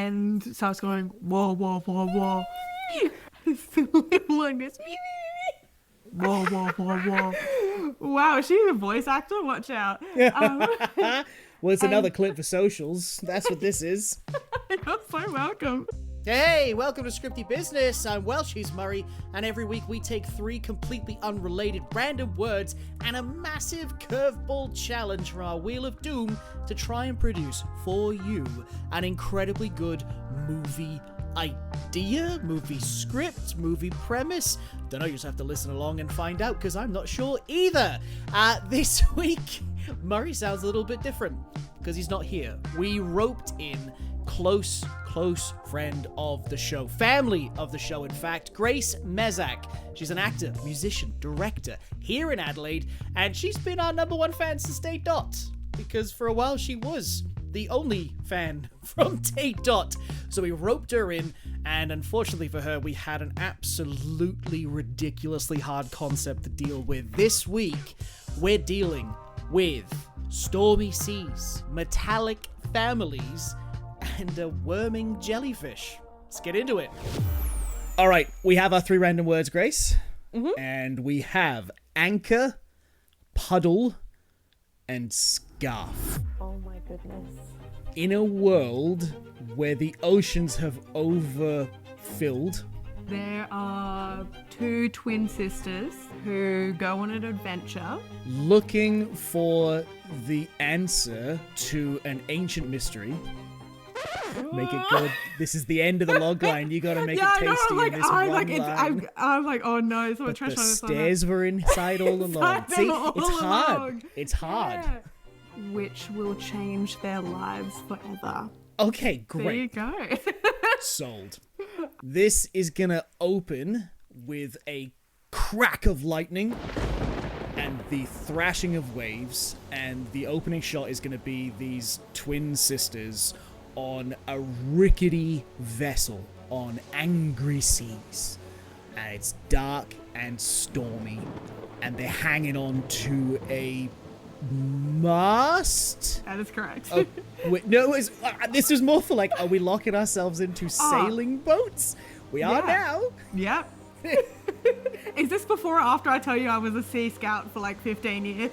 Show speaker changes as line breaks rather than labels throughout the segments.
And so I was going, whoa, whoa, whoa, whoa. Like this. Whoa, whoa, whoa, whoa. Wow, is she a voice actor? Watch out.
Well, it's another clip for socials. That's what this is.
You're so welcome.
Hey, welcome to Scripty Business. I'm Welsh, he's Murray, and every week we take 3 completely unrelated random words and a massive curveball challenge from our Wheel of Doom to try and produce for you an incredibly good movie idea, movie script, movie premise. Don't know, you just have to listen along and find out, because I'm not sure either. This week, Murray sounds a little bit different because he's not here. We roped in close friend of the show, family of the show, in fact, Grace Mezak. She's an actor, musician, director here in Adelaide, and she's been our #1 fan since Day Dot, because for a while she was the only fan from Day Dot. So we roped her in, and unfortunately for her, we had an absolutely ridiculously hard concept to deal with. This week, we're dealing with stormy seas, metallic families, and a worming jellyfish. Let's get into it. All right, we have our 3 random words, Grace. Mm-hmm. And we have anchor, puddle, and scarf.
Oh my goodness.
In a world where the oceans have overfilled,
there are 2 twin sisters who go on an adventure.
Looking for the answer to an ancient mystery. Make it good. This is the end of the log line. You gotta make it tasty in this one line.
I'm like, oh no, so
but the stairs were inside all along. See, it's hard. It's hard.
Yeah. Which will change their lives forever.
Okay, great.
There you go.
Sold. This is gonna open with a crack of lightning and the thrashing of waves, and the opening shot is gonna be these twin sisters on a rickety vessel on angry seas, and it's dark and stormy, and they're hanging on to a mast.
That is correct.
Oh, wait, no, this is more for like, are we locking ourselves into sailing boats? We are now.
Yep. Is this before or after I tell you I was a sea scout for like 15 years?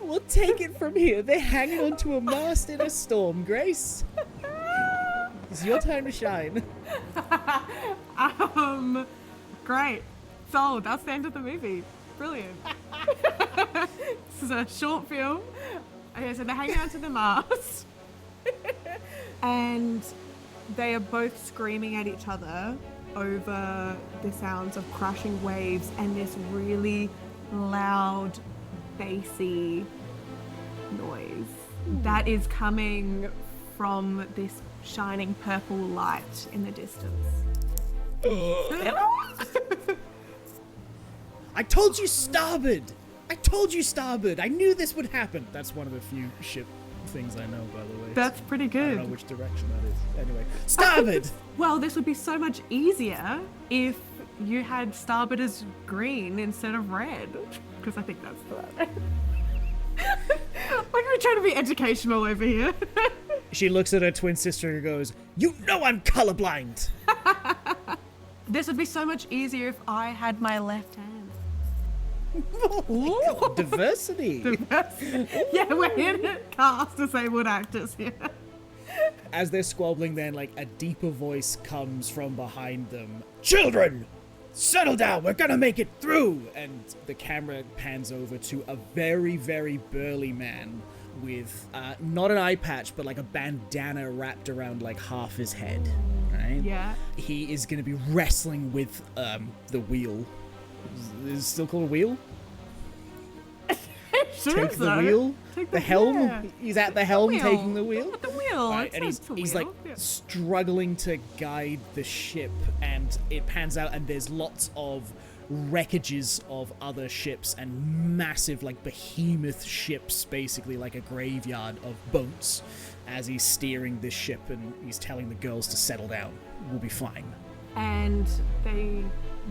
We'll take it from here. They're hanging onto a mast in a storm, Grace. It's your time to shine.
Great. Sold. That's the end of the movie. Brilliant. This is a short film. Okay, so they're hanging onto the mast. And they are both screaming at each other over the sounds of crashing waves and this really loud, bassy noise that is coming from this shining purple light in the distance.
I told you starboard! I knew this would happen! That's one of the few ship things I know, by the way.
That's pretty good.
I don't know which direction that is. Anyway, starboard!
Well, this would be so much easier if you had starboard as green instead of red. Because I think that's the like, we're trying to be educational over here.
She looks at her twin sister and goes, "You know I'm colorblind!"
This would be so much easier if I had my left hand.
Oh my God, diversity!
Yeah, we're here to cast disabled actors here.
As they're squabbling, then, like, a deeper voice comes from behind them. "Children! Settle down, we're gonna make it through!" And the camera pans over to a very, very burly man with not an eye patch, but like a bandana wrapped around like half his head, right?
Yeah.
He is gonna be wrestling with the wheel. Is it still called a wheel?
Sure.
Take the wheel?
Take
the helm?
Yeah.
He's at the helm taking the wheel?
The wheel.
Right, and he's like struggling to guide the ship, and it pans out and there's lots of wreckages of other ships and massive like behemoth ships, basically like a graveyard of boats, as he's steering this ship, and he's telling the girls to settle down. We'll be fine.
And they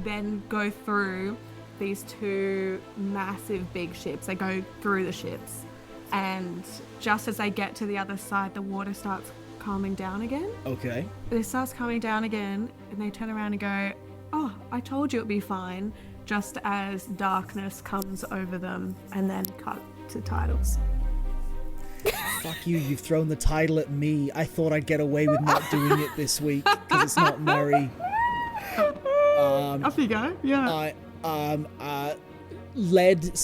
then go through these 2 massive big ships. They go through the ships, and just as they get to the other side, the water starts calming down again.
Okay.
It starts calming down again, and they turn around and go, "Oh, I told you it'd be fine," just as darkness comes over them, and then cut to titles.
Fuck you, you've thrown the title at me. I thought I'd get away with not doing it this week, because it's not Murray.
Off you go, yeah.
Lead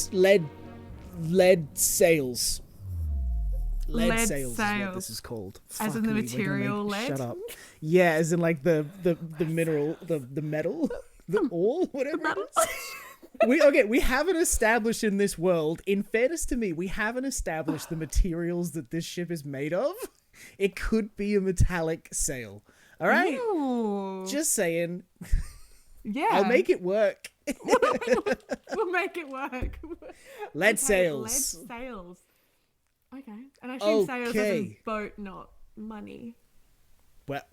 sails. Lead
Lead
sails is what this is called.
As in the material lead?
Shut up. Yeah, as in like the mineral, the metal, the ore, whatever it is. We haven't established in this world, in fairness to me, we haven't established the materials that this ship is made of. It could be a metallic sail. All right?
Ew.
Just saying.
Yeah.
I'll make it work.
We'll make it work.
Lead sails.
Lead sails. Okay. And I assume sails as
Okay.
in boat, not money.
Well,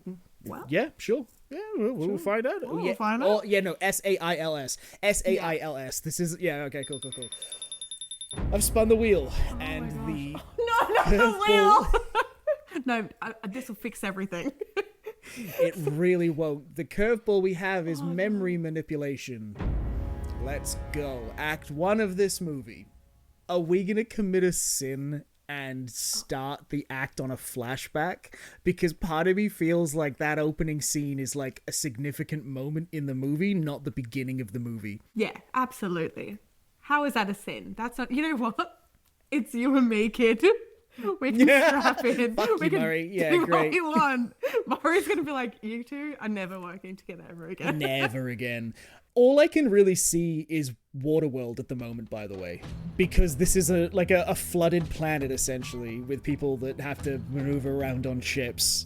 Well,
yeah, sure. Yeah, we'll find out.
We'll
yeah.
find out.
Oh, yeah, no, SAILS. SAILS. This is, yeah, okay, cool. I've spun the wheel, and the
No, the wheel! No, this will fix everything.
it really won't. The curveball we have is memory manipulation. Let's go. Act 1 of this movie. Are we gonna commit a sin and start the act on a flashback? Because part of me feels like that opening scene is like a significant moment in the movie, not the beginning of the movie.
Yeah, absolutely. How is that a sin? That's not. You know what? It's you and me, kid. We can strap in.
Fuck
we
you,
can
Murray. Yeah,
do
great.
what we want. Murray's gonna be like, you two are never working together ever again.
Never again. All I can really see is Waterworld at the moment, by the way, because this is a flooded planet essentially with people that have to maneuver around on ships.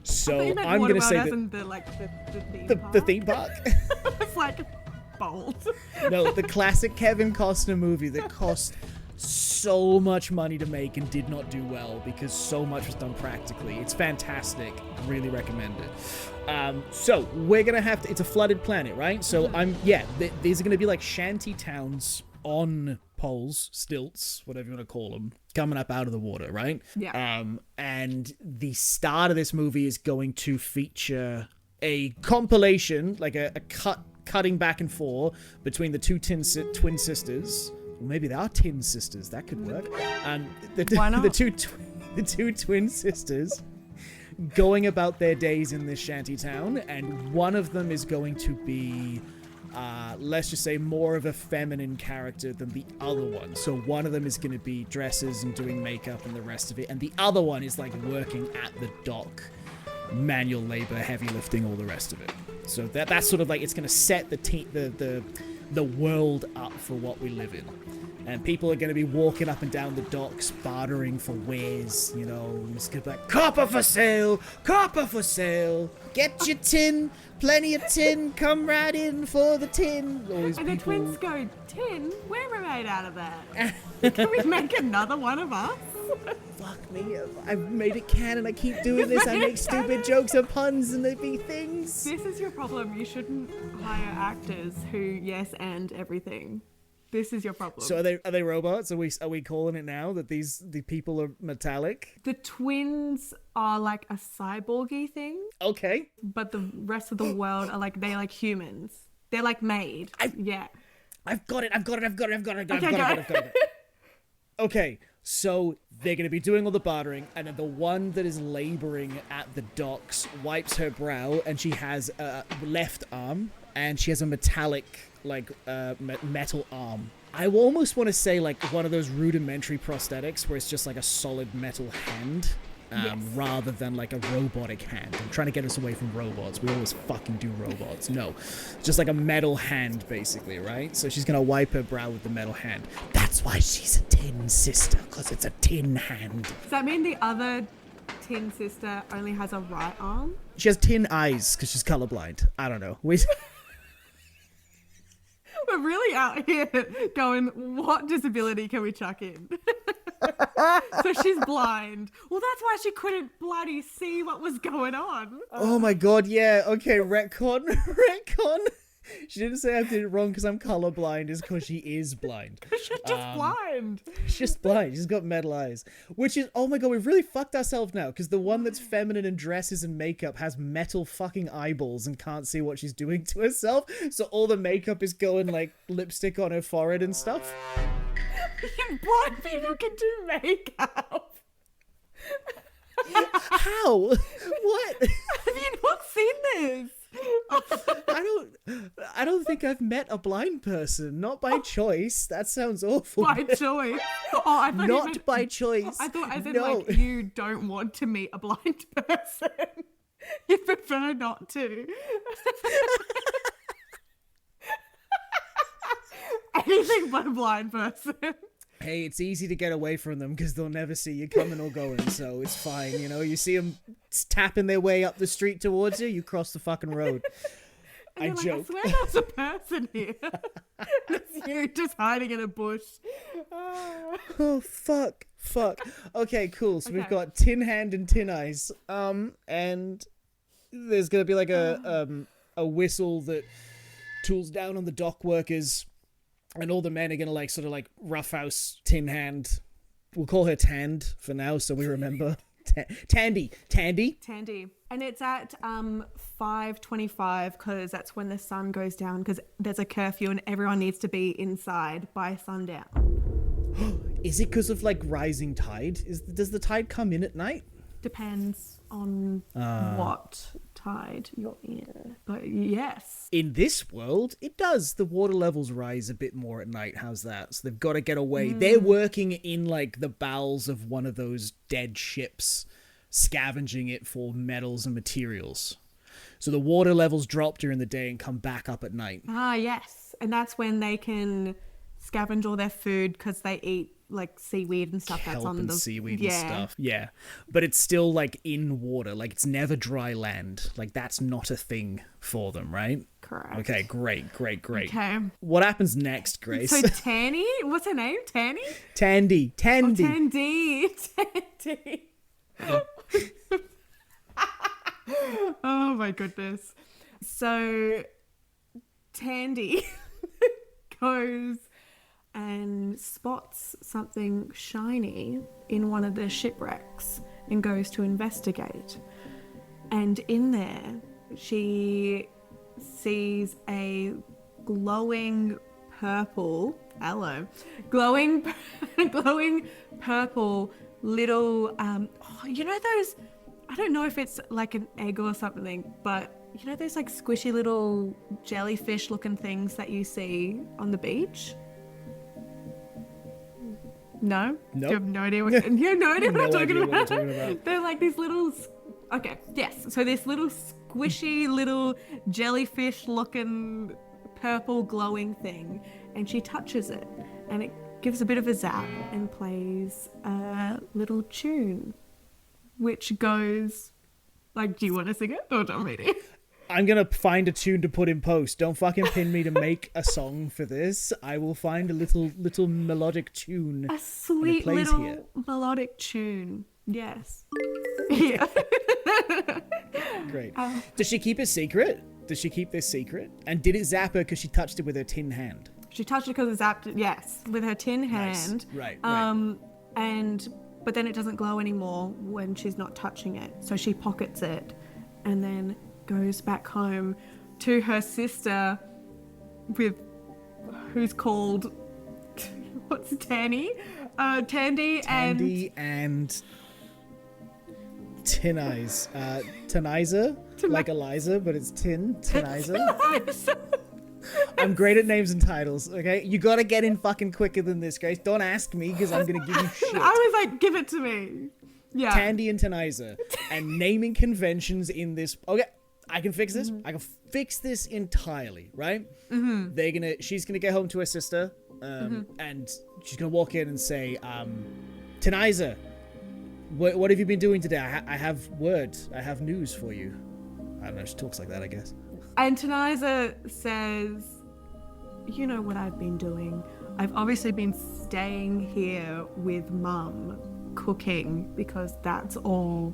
So I'm gonna say that the theme park.
It's like bold.
No, the classic Kevin Costner movie that cost so much money to make and did not do well because so much was done practically. It's fantastic. Really recommend it. So we're gonna have to. It's a flooded planet, right? So these are gonna be like shanty towns on poles, stilts, whatever you want to call them, coming up out of the water, right?
Yeah.
And the start of this movie is going to feature a compilation, like a cutting back and forth between the two twin sisters. Or maybe they are tin sisters. That could work.
Why not?
The two twin sisters going about their days in this shanty town, and one of them is going to be, let's just say, more of a feminine character than the other one. So one of them is going to be dresses and doing makeup and the rest of it, and the other one is like working at the dock, manual labor, heavy lifting, all the rest of it. So that's sort of like, it's going to set the world up for what we live in. And people are going to be walking up and down the docks, bartering for wares, you know. It's going to be like, copper for sale, get your tin, plenty of tin, come right in for the tin.
And the twins go, tin? We're made out of that. Can we make another one of us?
Fuck me, I've made it canon, I keep doing this, I make stupid jokes and puns and they be things.
This is your problem. You shouldn't hire actors who yes and everything. This is your problem.
So are they robots? Are we calling it now that the people are metallic?
The twins are like a cyborgy thing.
Okay.
But the rest of the world are like, they're like humans. They're like made.
I've got it. Okay, so they're going to be doing all the bartering, and then the one that is laboring at the docks wipes her brow, and she has a left arm, and she has a metallic, like, metal arm. I almost want to say, like, one of those rudimentary prosthetics where it's just, like, a solid metal hand, rather than, like, a robotic hand. I'm trying to get us away from robots. We always fucking do robots. No. Just, like, a metal hand, basically, right? So she's going to wipe her brow with the metal hand. That's why she's a tin sister, because it's a tin hand.
Does that mean the other tin sister only has a right arm?
She has tin eyes, because she's colorblind. I don't know.
We're really out here going, what disability can we chuck in? So she's blind. Well, that's why she couldn't bloody see what was going on.
Oh my god, yeah. Okay, retcon. She didn't say I did it wrong because I'm colorblind. It's because she is blind.
She's just blind.
She's just blind. She's got metal eyes. Which is, oh my god, we've really fucked ourselves now. Because the one that's feminine in dresses and makeup has metal fucking eyeballs and can't see what she's doing to herself. So all the makeup is going like lipstick on her forehead and stuff.
Blind people can do makeup.
How? What?
Have you not seen this?
I don't think I've met a blind person. Not by choice. That sounds awful.
By choice. Oh, I thought
Not
you meant,
by choice.
I thought as in
no.
like you don't want to meet a blind person. You prefer not to. Anything but a blind person.
Hey, it's easy to get away from them because they'll never see you coming or going, so it's fine, you know? You see them tapping their way up the street towards you, you cross the fucking road. I joke.
I swear there's a person here. It's you just hiding in a bush.
Oh, fuck. Okay, cool. So we've got Tin Hand and Tin Eyes. And there's gonna be like a whistle that tools down on the dock workers. And all the men are going to like sort of like roughhouse Tin Hand. We'll call her Tand for now so we remember. Tandy.
And it's at 5:25 because that's when the sun goes down because there's a curfew and everyone needs to be inside by sundown.
Is it because of like rising tide? Does the tide come in at night?
Depends on what tide you're in. But yes.
In this world, it does. The water levels rise a bit more at night. How's that? So they've got to get away. They're working in like the bowels of one of those dead ships, scavenging it for metals and materials. So the water levels drop during the day and come back up at night.
Ah, yes. And that's when they can scavenge all their food because they eat like seaweed and stuff.
Kelp
that's on
and
the
seaweed and stuff. Yeah. But it's still like in water. Like it's never dry land. Like that's not a thing for them, right?
Correct.
Okay, great.
Okay.
What happens next, Grace?
So Tanny? What's her name? Tanny?
Tandy.
Oh, Tandy. Oh my goodness. So Tandy goes and spots something shiny in one of the shipwrecks and goes to investigate. And in there, she sees a glowing purple little, you know those, I don't know if it's like an egg or something, but you know those like squishy little jellyfish looking things that you see on the beach? No?
Nope.
You have no idea what I'm talking about?
about.
They're like these little... Okay, yes. So this little squishy little jellyfish looking purple glowing thing. And she touches it. And it gives a bit of a zap and plays a little tune. Which goes... Like, do you want to sing it? Or do you want me to?
I'm going to find a tune to put in post. Don't fucking pin me to make a song for this. I will find a little melodic tune.
A sweet little melodic tune. Yes. Yeah.
Great. Does she keep it secret? Does she keep this secret? And did it zap her because she touched it with her tin hand?
She touched it because it zapped it, yes, with her tin hand.
Right.
But then it doesn't glow anymore when she's not touching it. So she pockets it and then goes back home to her sister who's called what's Tandy? Tandy
and Tin Eyes. Tiniza? Like Eliza, but it's Tiniza. I'm great at names and titles, okay? You gotta get in fucking quicker than this, Grace. Don't ask me, because I'm gonna give you shit.
I was like, give it to me. Yeah.
Tandy and Tiniza. And naming conventions in this... Okay, I can fix this. I can fix this entirely, right? She's gonna get home to her sister, and she's gonna walk in and say, Tiniza, what have you been doing today? I have word. I have news for you. I don't know, she talks like that, I guess.
And Tiniza says, you know what I've been doing. I've obviously been staying here with Mum, cooking, because that's all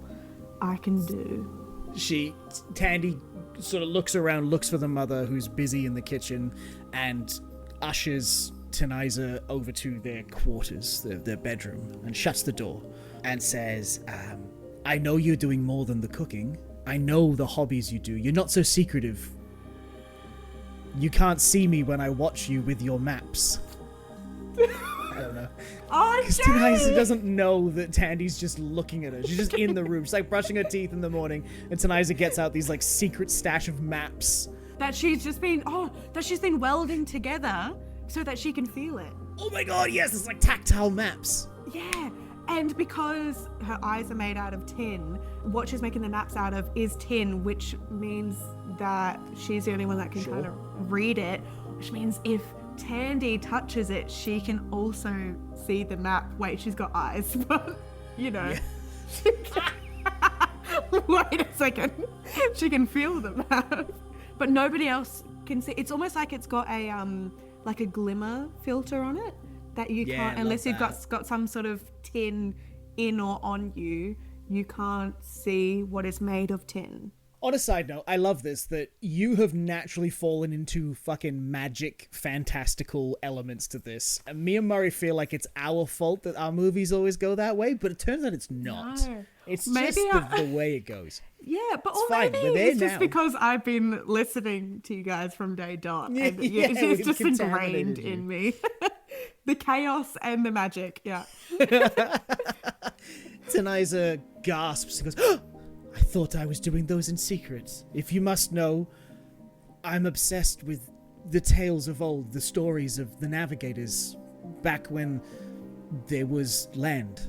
I can do.
Tandy sort of looks around, looks for the mother who's busy in the kitchen, and ushers Teniza over to their quarters, their bedroom, and shuts the door and says, I know you're doing more than the cooking. I know the hobbies you do. You're not so secretive. You can't see me when I watch you with your maps. I don't know.
Oh,
because Teniza doesn't know that Tandy's just looking at her. She's just in the room. She's like brushing her teeth in the morning, and Teniza gets out these like secret stash of maps
that she's been welding together so that she can feel it.
Oh my god, yes, it's like tactile maps.
Yeah, and because her eyes are made out of tin, what she's making the maps out of is tin, which means that she's the only one that can kind of read it, which means if Tandy touches it, she can also see the map. Wait, she's got eyes, but you know. Yeah. Wait a second. She can feel the map, but nobody else can see. It's almost like it's got a glimmer filter on it that you can't, unless you've got some sort of tin in or on you. You can't see what is made of tin.
On a side note, I love this, that you have naturally fallen into fucking magic, fantastical elements to this. And me and Murray feel like it's our fault that our movies always go that way, but it turns out it's not. No. It's maybe just the way it goes.
Yeah, but or maybe it's just because I've been listening to you guys from day dot. And it's just ingrained in me. The chaos and the magic, yeah.
Teniza gasps and goes, I thought I was doing those in secret. If you must know, I'm obsessed with the tales of old, the stories of the navigators, back when there was land.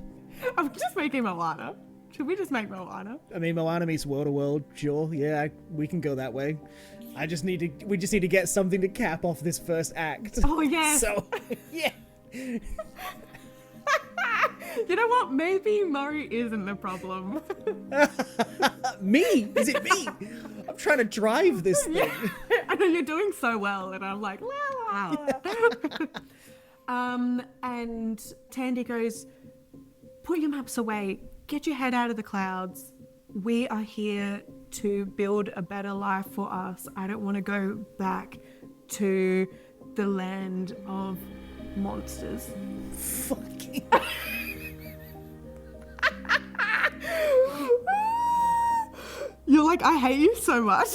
I'm just making Moana. Should we just make Moana?
I mean, Moana meets Waterworld, sure. Yeah, we can go that way. We just need to get something to cap off this first act.
Oh, yeah.
So, yeah.
You know what? Maybe Murray isn't the problem.
Me? Is it me? I'm trying to drive this thing. Yeah.
I know you're doing so well, and I'm like, la la. And Tandy goes, put your maps away. Get your head out of the clouds. We are here to build a better life for us. I don't want to go back to the land of monsters.
Fucking...
You're like, I hate you so much.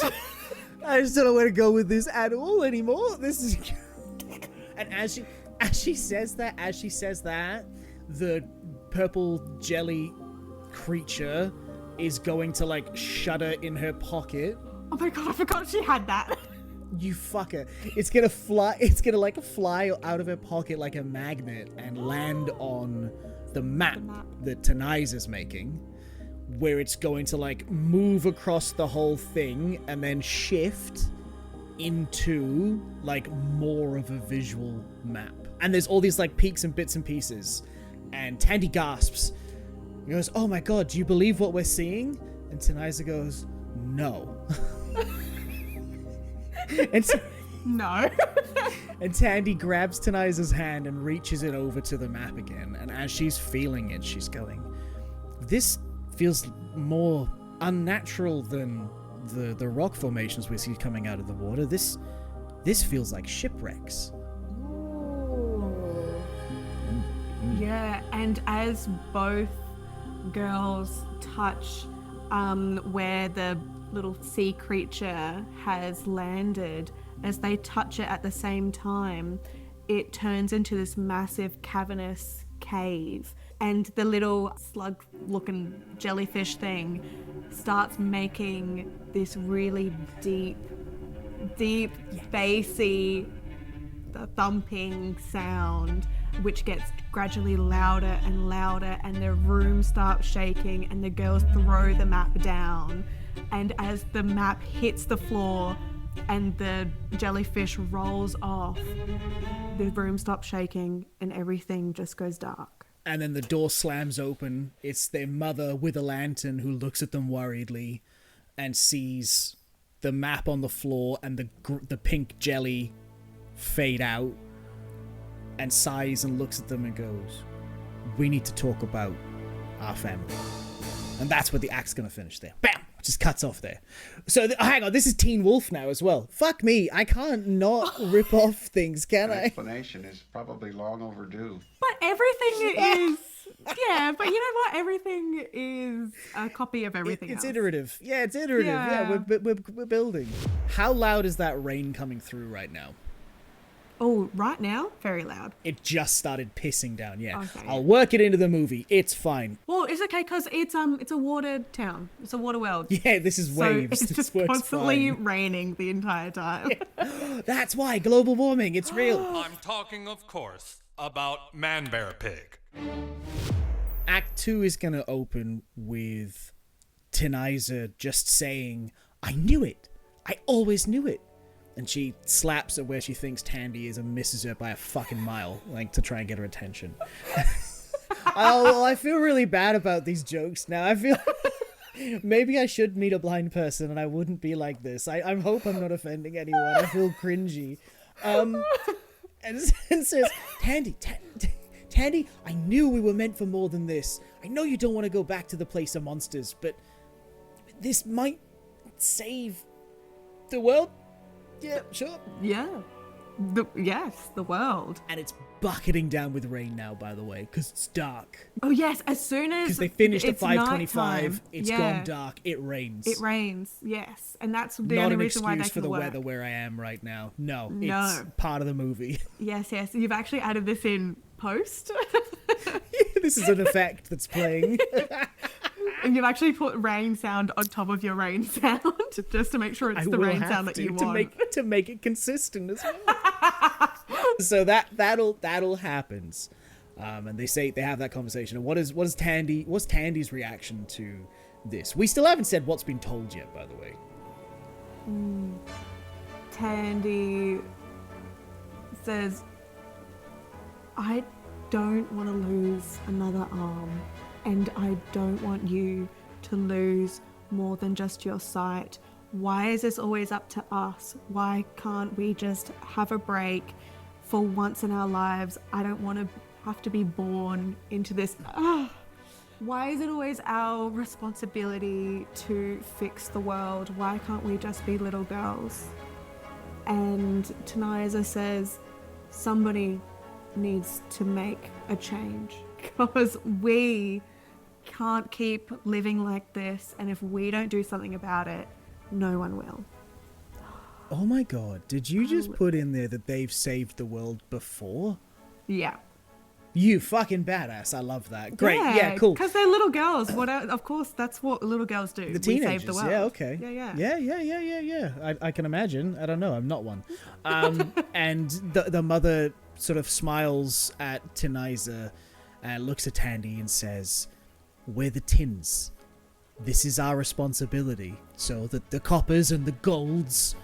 I just don't know where to go with this at all anymore. This is... And as she says that, the purple jelly creature is going to like shudder in her pocket.
Oh my god, I forgot she had that.
You fucker. It's gonna fly out of her pocket like a magnet and land on the map that Teniza's making, where it's going to like move across the whole thing and then shift into like more of a visual map. And there's all these like peaks and bits and pieces. And Tandy gasps. He goes, oh my god, do you believe what we're seeing? And Teniza goes, no.
No.
And Tandy grabs Teniza's hand and reaches it over to the map again. And as she's feeling it, she's going, this feels more unnatural than the rock formations we see coming out of the water. This feels like shipwrecks.
Ooh. Yeah, and as both girls touch where the little sea creature has landed, as they touch it at the same time, it turns into this massive cavernous cave, and the little slug looking jellyfish thing starts making this really deep bassy thumping sound, which gets gradually louder and louder, and the room starts shaking, and the girls throw the map down, and as the map hits the floor and the jellyfish rolls off, the room stops shaking and everything just goes dark.
And then the door slams open. It's their mother with a lantern who looks at them worriedly and sees the map on the floor and the pink jelly fade out, and sighs and looks at them and goes, we need to talk about our family. And that's where the act's gonna finish there. Bam! just cuts off there. So hang on, this is Teen Wolf now as well. Fuck me, I can't not rip off things, can I?
Explanation is probably long overdue.
But everything is... Yeah, but you know what? Everything is a copy of everything
It's
else.
iterative. Yeah, it's iterative. Yeah, we're building. How loud is that rain coming through right now?
Oh, right now? Very loud.
It just started pissing down, yeah.
Okay.
I'll work it into the movie. It's fine.
Well, it's okay because it's a water town. It's a water world.
Yeah, this is waves.
So it's
This
just
works
constantly
fine.
raining the entire time.
That's why global warming. It's real.
I'm talking, of course, about Man-Bear-Pig.
Act 2 is going to open with Teniza just saying, I knew it. I always knew it. And she slaps at where she thinks Tandy is and misses her by a fucking mile, like to try and get her attention. I feel really bad about these jokes now. I feel maybe I should meet a blind person and I wouldn't be like this. I hope I'm not offending anyone. I feel cringy. And says, Tandy, I knew we were meant for more than this. I know you don't want to go back to the place of monsters, but this might save the world. Yeah, sure.
Yeah. The world.
And it's bucketing down with rain now, by the way, because it's dark.
Oh, yes. As soon as
Because they finished at
it's
5:25,
nighttime,
it's gone dark, it rains.
It rains, yes. And that's the
Not
only
an
reason why they
excuse for
can
the
work.
weather where I am right now. No,
No.
it's part of the movie.
Yes. You've actually added this in post.
This is an effect that's playing.
And you've actually put rain sound on top of your rain sound just to make sure it's the rain sound that you want.
To make it consistent as well. So that'll happens. And they have that conversation. And what's Tandy's reaction to this? We still haven't said what's been told yet, by the way.
Tandy says, I don't want to lose another arm, and I don't want you to lose more than just your sight. Why is this always up to us? Why can't we just have a break for once in our lives? I don't want to have to be born into this. Why is it always our responsibility to fix the world? Why can't we just be little girls? And Teniza says, somebody needs to make a change because we can't keep living like this, and if we don't do something about it, no one will.
Oh my god, did you just put in there that they've saved the world before?
Yeah.
You fucking badass. I love that. Great. Yeah, cool.
Because they're little girls. Of course, that's what little girls do.
The teenagers.
We save the world.
Yeah, okay.
Yeah.
I can imagine. I don't know. I'm not one. And the mother sort of smiles at Teniza and looks at Tandy and says, we're the tins. This is our responsibility so that the coppers and the golds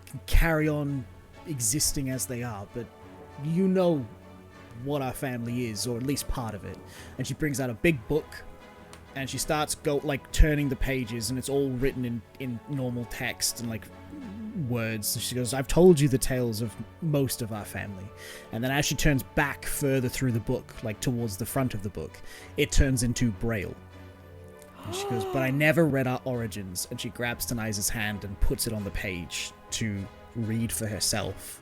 can carry on existing as they are. But you know what our family is, or at least part of it. And she brings out a big book and she starts turning the pages, and it's all written in normal text and like words. And she goes, I've told you the tales of most of our family. And then as she turns back further through the book, like towards the front of the book, it turns into Braille. And she goes, but I never read our origins. And she grabs Teniza's hand and puts it on the page to read for herself.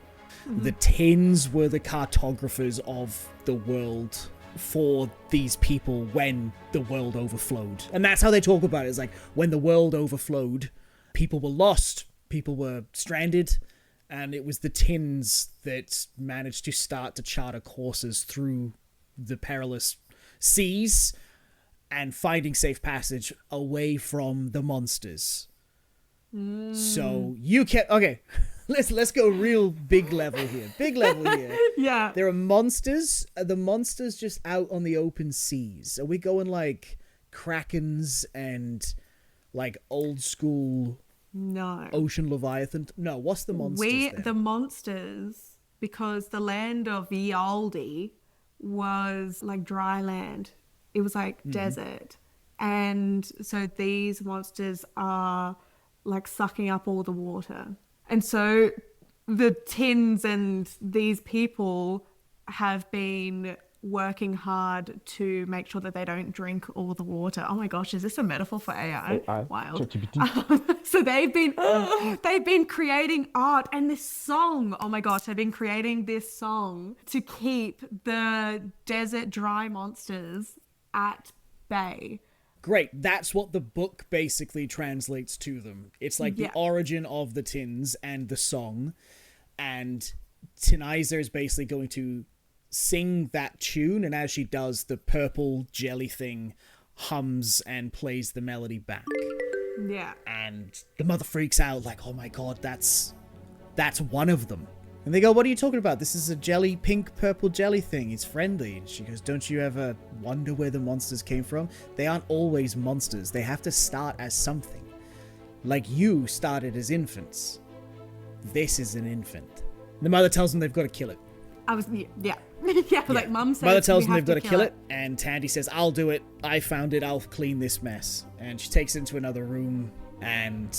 The tins were the cartographers of the world for these people when the world overflowed. And that's how they talk about it. It's like, when the world overflowed, people were lost, people were stranded, and it was the tins that managed to start to charter courses through the perilous seas and finding safe passage away from the monsters. So you can... Okay. Let's go real big level here. Big level here.
Yeah.
There are monsters. Are the monsters just out on the open seas? Are we going like krakens and like old school ocean leviathan? No, what's the monsters then?
The monsters, because the land of Yaldi was like dry land. It was like desert. And so these monsters are like sucking up all the water. And so the tins and these people have been working hard to make sure that they don't drink all the water. Oh my gosh, is this a metaphor for AI? Wild. So they've been creating art and this song. Oh my gosh, they've been creating this song to keep the desert dry monsters at bay.
Great. That's what the book basically translates to them. It's like the origin of the tins and the song. And Tiniza is basically going to sing that tune. And as she does, the purple jelly thing hums and plays the melody back.
Yeah.
And the mother freaks out like, oh my God, that's one of them. And they go, what are you talking about? This is a jelly, pink, purple jelly thing. It's friendly. And she goes, don't you ever wonder where the monsters came from? They aren't always monsters. They have to start as something. Like you started as infants. This is an infant. The mother tells them they've got to kill it.
Like Mum says,
mother tells them they've got to kill it. And Tandy says, I'll do it. I found it. I'll clean this mess. And she takes it into another room. And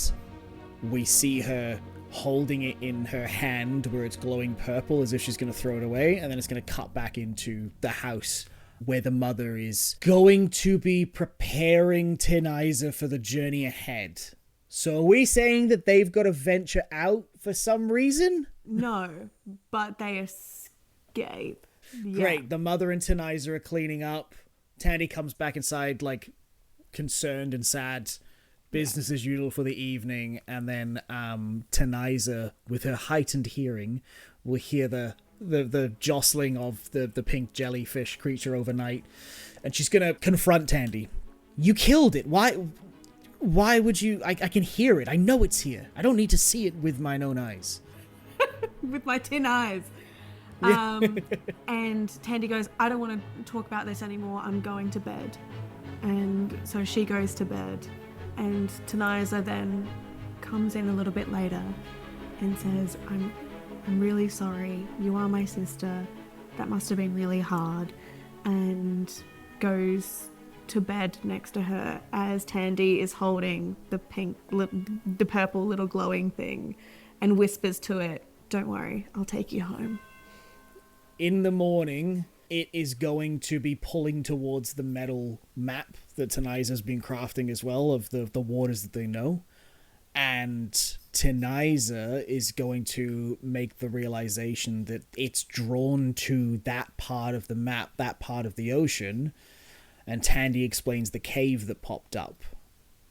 we see her holding it in her hand where it's glowing purple as if she's going to throw it away, and then it's going to cut back into the house where the mother is going to be preparing Tiniza for the journey ahead. So are we saying that they've got to venture out for some reason?
No, but they escape. Yeah.
Great. The mother and Tiniza are cleaning up. Tandy comes back inside like concerned and sad. Business as usual for the evening, and then Tiniza, with her heightened hearing, will hear the jostling of the pink jellyfish creature overnight, and she's gonna confront Tandy. You killed it. Why would you? I can hear it. I know it's here. I don't need to see it with my own eyes.
With my tin eyes. And Tandy goes, I don't want to talk about this anymore. I'm going to bed. And so she goes to bed. And Tiniza then comes in a little bit later and says, I'm really sorry. You are my sister. That must have been really hard. And goes to bed next to her as Tandy is holding the purple little glowing thing and whispers to it, don't worry, I'll take you home.
In the morning, it is going to be pulling towards the metal map that Tiniza's been crafting as well of the waters that they know. And Tiniza is going to make the realization that it's drawn to that part of the map, that part of the ocean. And Tandy explains the cave that popped up.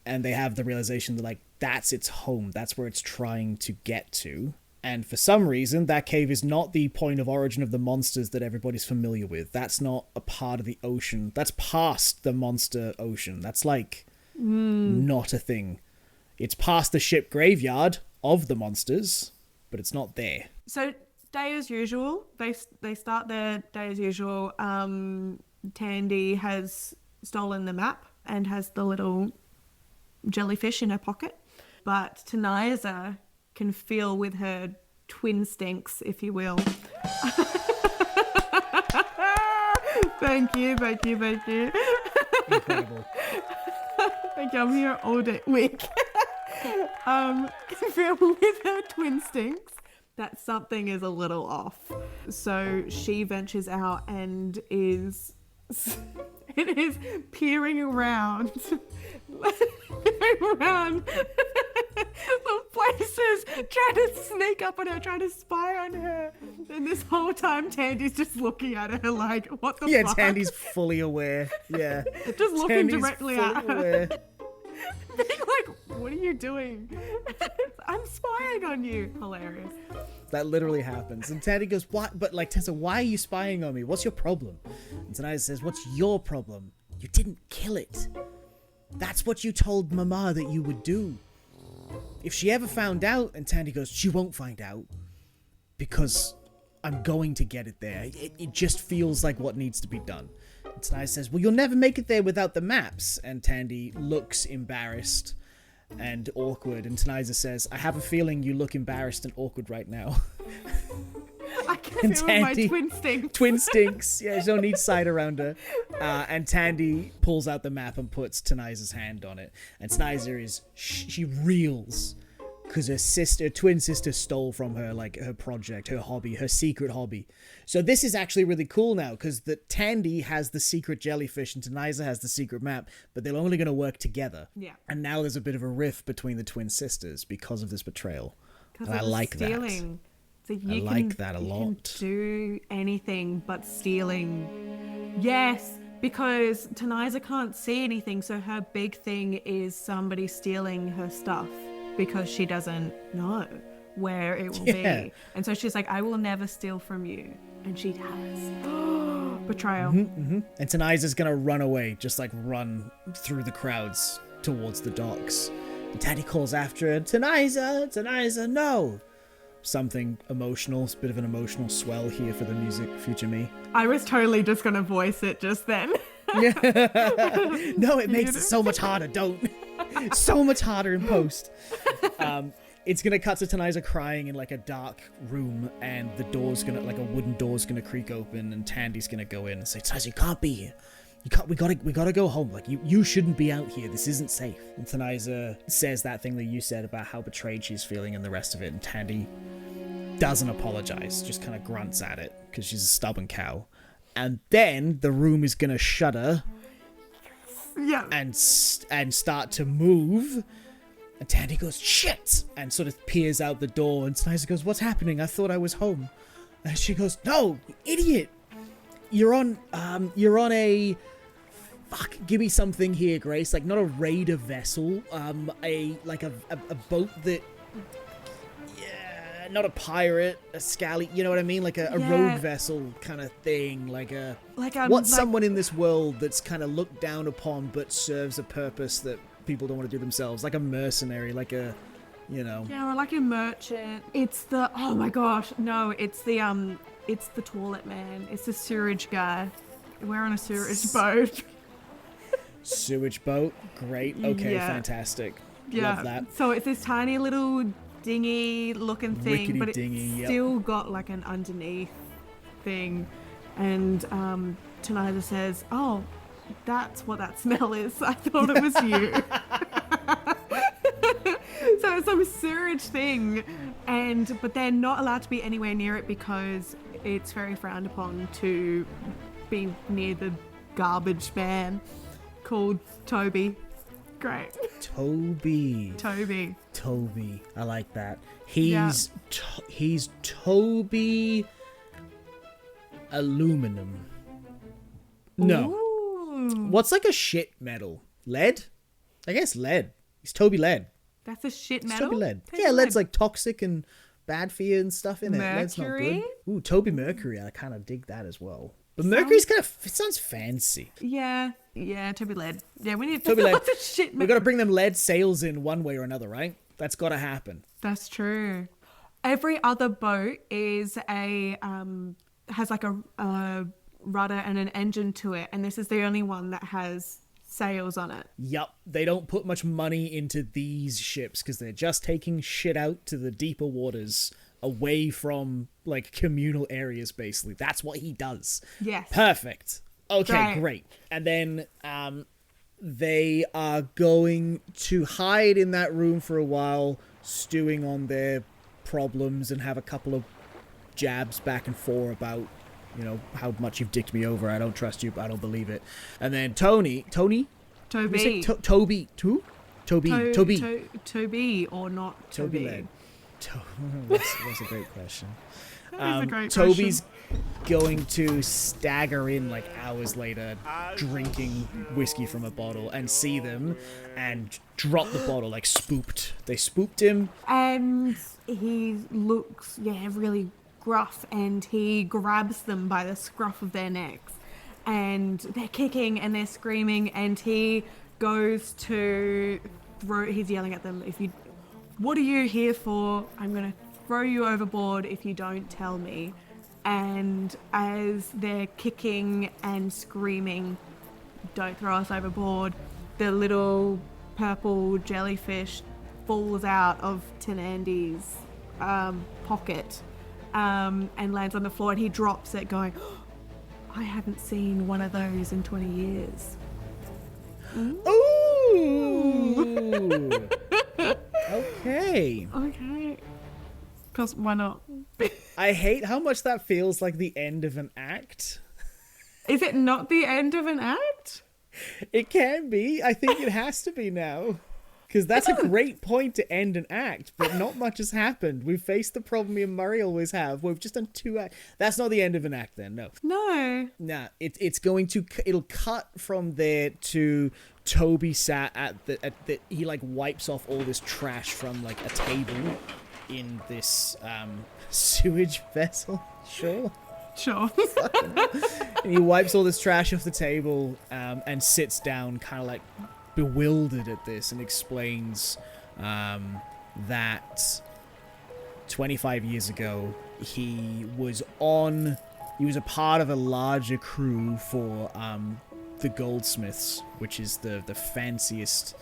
And they have the realization that, like, that's its home. That's where it's trying to get to. And for some reason, that cave is not the point of origin of the monsters that everybody's familiar with. That's not a part of the ocean. That's past the monster ocean. That's like not a thing. It's past the ship graveyard of the monsters, but it's not there.
So day as usual. They start their day as usual. Tandy has stolen the map and has the little jellyfish in her pocket. But Tiniza can feel with her twin stinks, if you will. Thank you.
Incredible.
Thank you, I'm here all day week. Can feel with her twin stinks that something is a little off. So she ventures out and is peering around the places, trying to sneak up on her, trying to spy on her. And this whole time, Tandy's just looking at her like, what the fuck?
Yeah, Tandy's fully aware. Yeah.
Just looking
Tandy's
directly
fully
at her.
aware.
Being like, what are you doing? I'm spying on you. Hilarious.
That literally happens. And Tandy goes, what? But like, Tessa, why are you spying on me? What's your problem? And Taniza says, what's your problem? You didn't kill it. That's what you told Mama that you would do. If she ever found out, and Tandy goes, she won't find out. Because I'm going to get it there. It just feels like what needs to be done. And Taniza says, well, you'll never make it there without the maps. And Tandy looks embarrassed and awkward. And Taniza says, I have a feeling you look embarrassed and awkward right now.
I can feel my twin stinks.
Twin stinks. Yeah, there's no need side around her. And Tandy pulls out the map and puts Taniza's hand on it. And Taniza she reels because her twin sister stole from her, like, her project, her hobby, her secret hobby. So this is actually really cool now, because Tandy has the secret jellyfish and Taniza has the secret map, but they're only going to work together.
Yeah.
And now there's a bit of a rift between the twin sisters because of this betrayal. And I like
stealing.
that.
So you
I like that a lot.
You can do anything but stealing. Yes, because Taniza can't see anything, so her big thing is somebody stealing her stuff because she doesn't know where it will be. And so she's like, I will never steal from you. And she has. Betrayal.
And Taniza's going to run away, just like run through the crowds towards the docks. And Tandy calls after her, Taniza, no! Something emotional. It's a bit of an emotional swell here for the music, future me.
I was totally just going to voice it just then.
Yeah. No, it makes it so much harder, don't. So much harder in post. It's going to cut to Taniza crying in like a dark room, and the door's going to, like a wooden door's going to creak open, and Tandy's going to go in and say, Taniza, you can't be here. We gotta go home. Like, you shouldn't be out here. This isn't safe. And Taniza says that thing that you said about how betrayed she's feeling and the rest of it. And Tandy doesn't apologize, just kind of grunts at it because she's a stubborn cow. And then the room is gonna shudder.
Yeah.
And start to move. And Tandy goes, shit! And sort of peers out the door. And Taniza goes, what's happening? I thought I was home. And she goes, no, you idiot! You're on a... Fuck, give me something here, Grace. Like, not a raider vessel. A boat that... Yeah, not a pirate, a scally, you know what I mean? Like a rogue vessel kind of thing. Someone in this world that's kind of looked down upon but serves a purpose that people don't want to do themselves. Like a mercenary, like a... You know.
Yeah, or like a merchant. It's the... Oh my gosh. No, it's the toilet man. It's the sewage guy. We're on a sewage boat.
Sewage boat? Great. Okay, fantastic.
Yeah.
Love that.
So it's this tiny little dinghy looking thing,
Rickety
but it's
dinghy,
still got like an underneath thing. And Taniza says, oh, that's what that smell is. I thought it was you. So it's some sewage thing, but they're not allowed to be anywhere near it because it's very frowned upon to be near the garbage man called Toby. Great.
Toby. I like that. He's Toby Aluminum. No.
Ooh.
What's like a shit metal? Lead? I guess lead. He's Toby Lead.
That's a shit
It's
metal?
Toby Lead. Yeah, lead's like toxic and bad for you and stuff in it. Lead's not good. Ooh, Toby Mercury. I kind of dig that as well. But Mercury's kind of... It sounds fancy.
Yeah, Toby Lead. Yeah, we need
Toby Lead.
shit metal.
We've got to bring them lead sails in one way or another, right? That's got to happen.
That's true. Every other boat is has like a rudder and an engine to it, and this is the only one that has sails on it.
Yup, they don't put much money into these ships because they're just taking shit out to the deeper waters away from like communal areas, basically. That's what he does.
Yes.
Perfect. Okay, great. And then they are going to hide in that room for a while, stewing on their problems and have a couple of jabs back and forth about, you know, how much you've dicked me over. I don't trust you, but I don't believe it. And then Toby
or not
Toby
Toby?
Led. That's a great question.
That is a great
Toby's going to stagger in like hours later, drinking whiskey from a bottle, and see them and drop the bottle like spooked. They spooked him.
And he looks, really gruff, and he grabs them by the scruff of their necks. And they're kicking and they're screaming, and he goes to he's yelling at them, what are you here for? I'm going to throw you overboard if you don't tell me. And as they're kicking and screaming, don't throw us overboard, the little purple jellyfish falls out of Tenandy's pocket and lands on the floor, and he drops it going, I haven't seen one of those in 20 years.
Ooh! Okay. Okay.
Okay. Because why not?
I hate how much that feels like the end of an act.
Is it not the end of an act?
It can be. I think it has to be now. Because that's a great point to end an act, but not much has happened. We've faced the problem me and Murray always have. We've just done 2 acts. That's not the end of an act then, no.
No.
Nah, it's going to... It'll cut from there to Toby sat at the... He, like, wipes off all this trash from, like, a table in this sewage vessel. Sure.
Sure.
And he wipes all this trash off the table and sits down kind of like bewildered at this and explains that 25 years ago he was a part of a larger crew for the Goldsmiths, which is the fanciest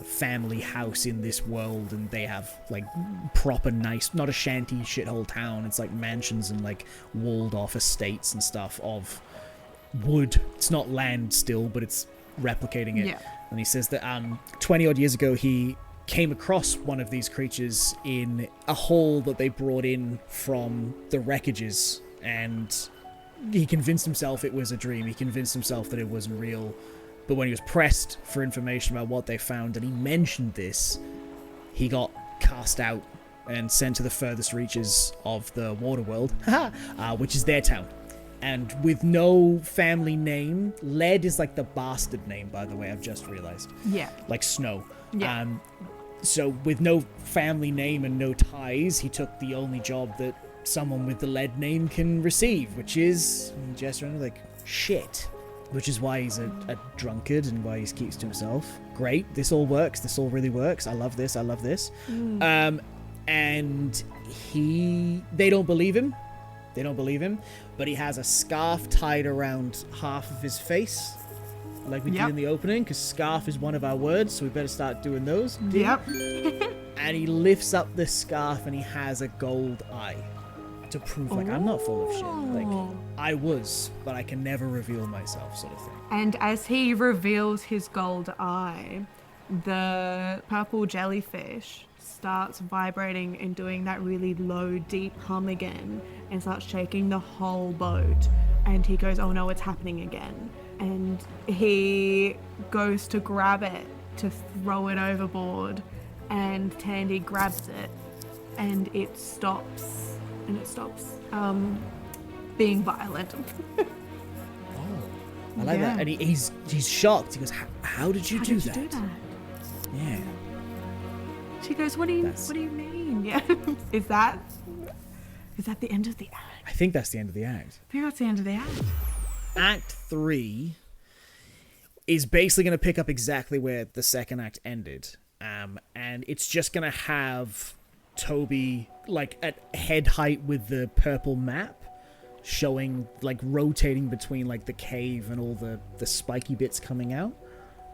family house in this world, and they have like proper nice, not a shanty shithole town, it's like mansions and like walled off estates and stuff of wood. It's not land still, but it's replicating it.
Yeah.
And he says that 20 odd years ago he came across one of these creatures in a hole that they brought in from the wreckages, and he convinced himself it was a dream. He convinced himself that it wasn't real. But when he was pressed for information about what they found, and he mentioned this, he got cast out and sent to the furthest reaches of the Waterworld, which is their town. And with no family name, Lead is like the bastard name, by the way, I've just realized.
Yeah.
Like snow.
Yeah.
So with no family name and no ties, he took the only job that someone with the Lead name can receive, which is, just like, shit. Which is why he's a drunkard and why he keeps to himself. Great, this all works. This all really works. I love this. I love this. And they don't believe him. They don't believe him. But he has a scarf tied around half of his face, like we did in the opening, because scarf is one of our words, so we better start doing those.
Yep.
And he lifts up the scarf and he has a gold eye. To prove, like, I'm not full of shit. Like, I was, but I can never reveal myself, sort of thing.
And as he reveals his gold eye, the purple jellyfish starts vibrating and doing that really low, deep hum again and starts shaking the whole boat. And he goes, oh no, it's happening again. And he goes to grab it to throw it overboard, and Tandy grabs it and it stops. And it stops being violent.
I like that. And he's shocked. He goes, how did you do that? Yeah.
She goes, what do you mean? Yeah. Is that the end of the act?
I think that's the end of the act.
I think that's the end of the act.
Act 3 is basically going to pick up exactly where the second act ended. And it's just going to have Toby like at head height with the purple map, showing, like, rotating between like the cave and all the spiky bits coming out,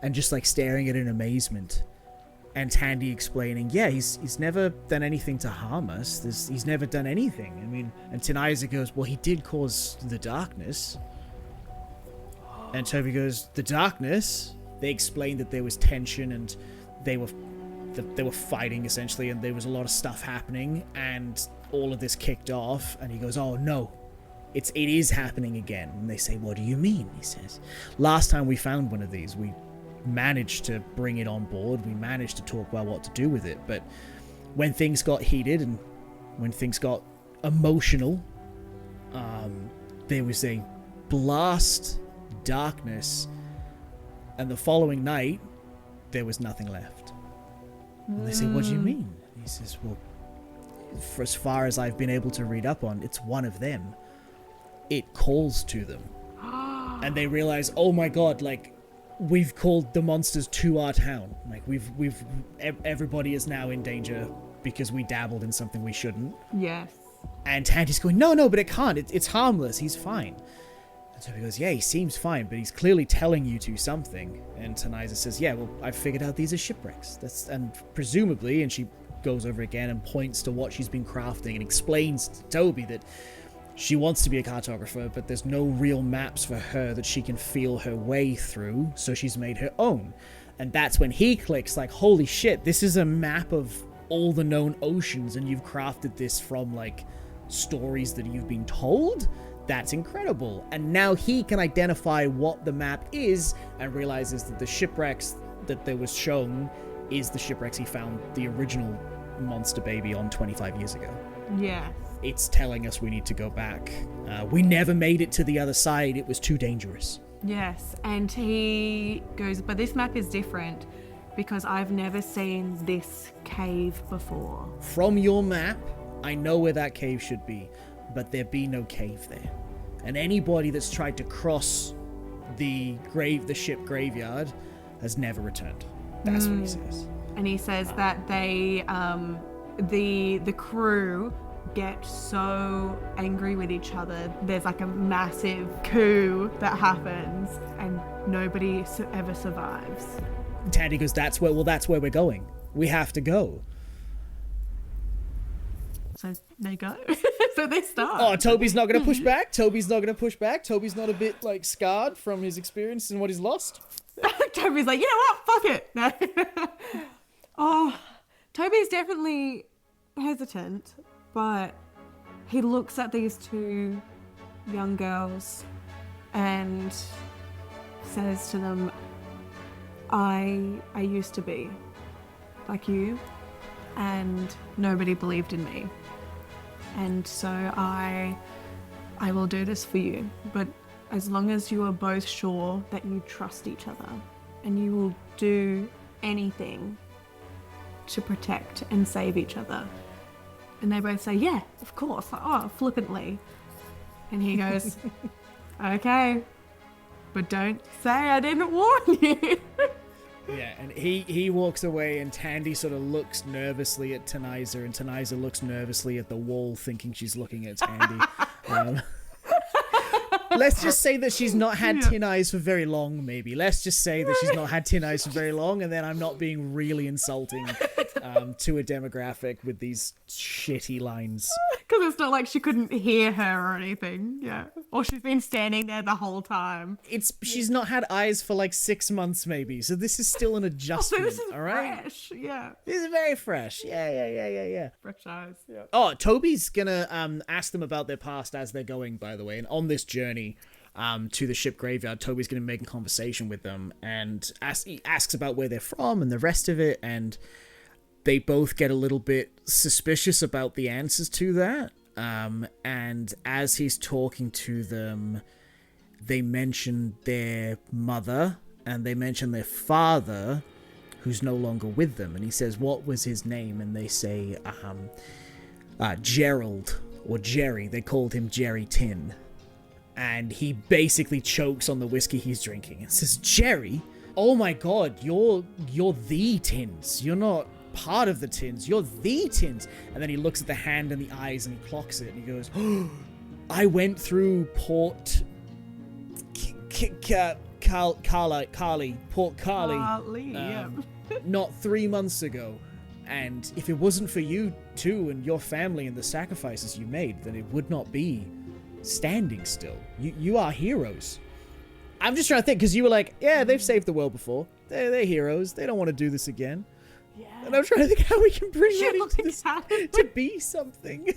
and just like staring at it in amazement. And Tandy explaining, yeah, he's never done anything to harm us. He's never done anything. I mean, and Teniza goes, well, he did cause the darkness. And Toby goes, the darkness? They explained that there was tension and they were fighting, essentially, and there was a lot of stuff happening, and all of this kicked off. And he goes, oh no, it is happening again. And they say, what do you mean? He says, last time we found one of these, we managed to bring it on board, we managed to talk about what to do with it, but when things got heated and when things got emotional, there was a blast, darkness, and the following night there was nothing left. And they say, what do you mean? And he says, well, for as far as I've been able to read up on, it's one of them. It calls to them. And they realize, oh my god, like, we've called the monsters to our town. Like, everybody is now in danger because we dabbled in something we shouldn't.
Yes.
And Tandy's going, no, but it can't. It's harmless. He's fine. And so he goes, yeah, he seems fine, but he's clearly telling you to something. And Teniza says, yeah, well, I've figured out these are shipwrecks. And presumably, and she goes over again and points to what she's been crafting and explains to Toby that she wants to be a cartographer, but there's no real maps for her that she can feel her way through, so she's made her own. And that's when he clicks, like, holy shit, this is a map of all the known oceans and you've crafted this from like stories that you've been told, that's incredible. And now he can identify what the map is and realizes that the shipwrecks that there was shown is the shipwrecks he found the original monster baby on 25 years ago.
Yeah.
It's telling us we need to go back. We never made it to the other side. It was too dangerous.
Yes, and he goes, but this map is different because I've never seen this cave before.
From your map, I know where that cave should be, but there be no cave there. And anybody that's tried to cross the ship graveyard has never returned. That's what he says.
And he says that they, the crew get so angry with each other. There's like a massive coup that happens and nobody ever survives.
Tandy goes, that's where we're going. We have to go.
So they go. So they start.
Oh, Toby's not going to push back. Toby's not a bit like scarred from his experience and what he's lost.
Toby's like, you know what? Fuck it. No. Oh, Toby's definitely hesitant, but he looks at these two young girls and says to them, I used to be like you, and nobody believed in me. And so I will do this for you, but as long as you are both sure that you trust each other and you will do anything to protect and save each other. And they both say, yeah, of course. Oh, flippantly. And he goes, okay, but don't say I didn't warn you.
Yeah, and he walks away, and Tandy sort of looks nervously at Taniza, and Taniza looks nervously at the wall, thinking she's looking at Tandy. Let's just say that she's not had tin eyes for very long, maybe. Let's just say that she's not had tin eyes for very long, and then I'm not being really insulting to a demographic with these shitty lines.
Because it's not like she couldn't hear her or anything, yeah. Or she's been standing there the whole time.
She's not had eyes for like 6 months, maybe. So this is still an adjustment.
So this is
all right?
fresh, yeah.
This is very fresh. Yeah.
Fresh eyes, yeah.
Oh, Toby's gonna ask them about their past as they're going, by the way. And on this journey to the ship graveyard, Toby's gonna make a conversation with them and he asks about where they're from and the rest of it, and they both get a little bit suspicious about the answers to that. And as he's talking to them, they mention their mother and they mention their father, who's no longer with them. And he says, what was his name? And they say, Gerald or Jerry. They called him Jerry Tin. And he basically chokes on the whiskey he's drinking and says, Jerry? Oh my God, you're the Tins. You're not part of the Tins. You're the Tins. And then he looks at the hand and the eyes and he clocks it and he goes, oh, I went through Port Carly, not 3 months ago. And if it wasn't for you two and your family and the sacrifices you made, then it would not be standing still. You are heroes. I'm just trying to think, because you were like, yeah, they've saved the world before. They're heroes. They don't want to do this again. Yeah. And I'm trying to think how we can bring it into this to be something.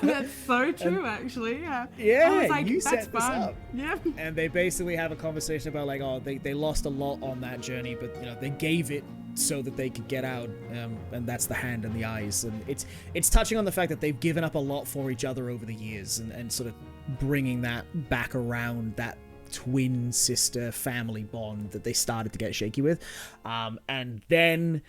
That's so true, actually. Yeah.
Yeah,
I was like,
you
that's
set this
fun.
up.
Yeah.
And they basically have a conversation about like, oh, they lost a lot on that journey, but they gave it so that they could get out, and that's the hand and the eyes. And it's touching on the fact that they've given up a lot for each other over the years, and sort of bringing that back around, that twin sister family bond that they started to get shaky with. And then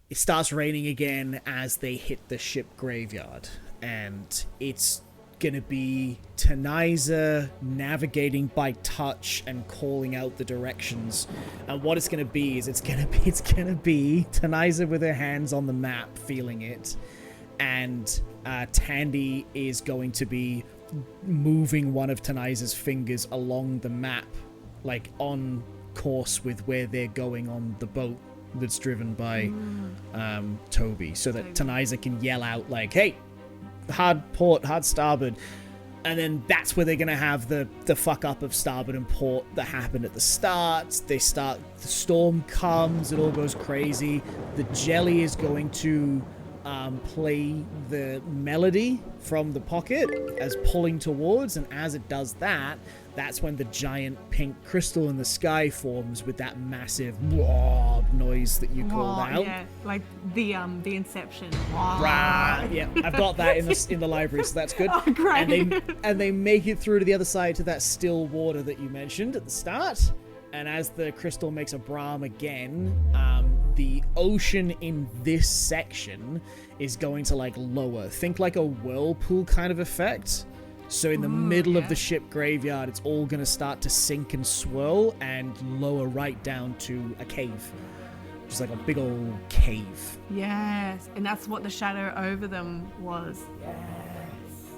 it starts raining again as they hit the ship graveyard, and it's gonna be Taniza navigating by touch and calling out the directions. And what it's gonna be is it's gonna be Taniza with her hands on the map, feeling it, and Tandy is going to be moving one of Taniza's fingers along the map, like on course with where they're going on the boat that's driven by Toby, so that Taniza can yell out like, hey, hard port, hard starboard, And then that's where they're going to have the fuck up of starboard and port that happened at the start. The storm comes, it all goes crazy. The jelly is going to play the melody from the pocket as pulling towards, and as it does that, that's when the giant pink crystal in the sky forms with that massive noise that you called out.
Yeah, like the Inception.
Yeah, I've got that in the library, so that's good.
Oh, great.
And they make it through to the other side to that still water that you mentioned at the start. And as the crystal makes a braam again, the ocean in this section is going to like lower. Think like a whirlpool kind of effect. So in the middle of the ship graveyard, it's all going to start to sink and swirl and lower right down to a cave. Just like a big old cave.
Yes, and that's what the shadow over them was.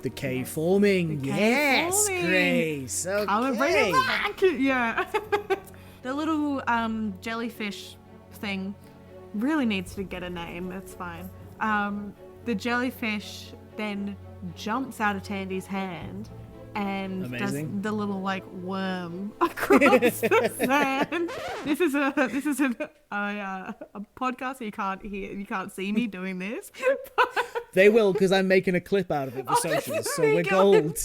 The cave forming.
The cave
Yes,
forming.
Grace. Okay.
I'm gonna bring it back. Yeah. The little jellyfish thing really needs to get a name. That's fine. The jellyfish then jumps out of Tandy's hand and
Amazing.
does the little like worm across the sand. This is a podcast, so you can't see me doing this.
They will, because I'm making a clip out of it for socials, so we're gold.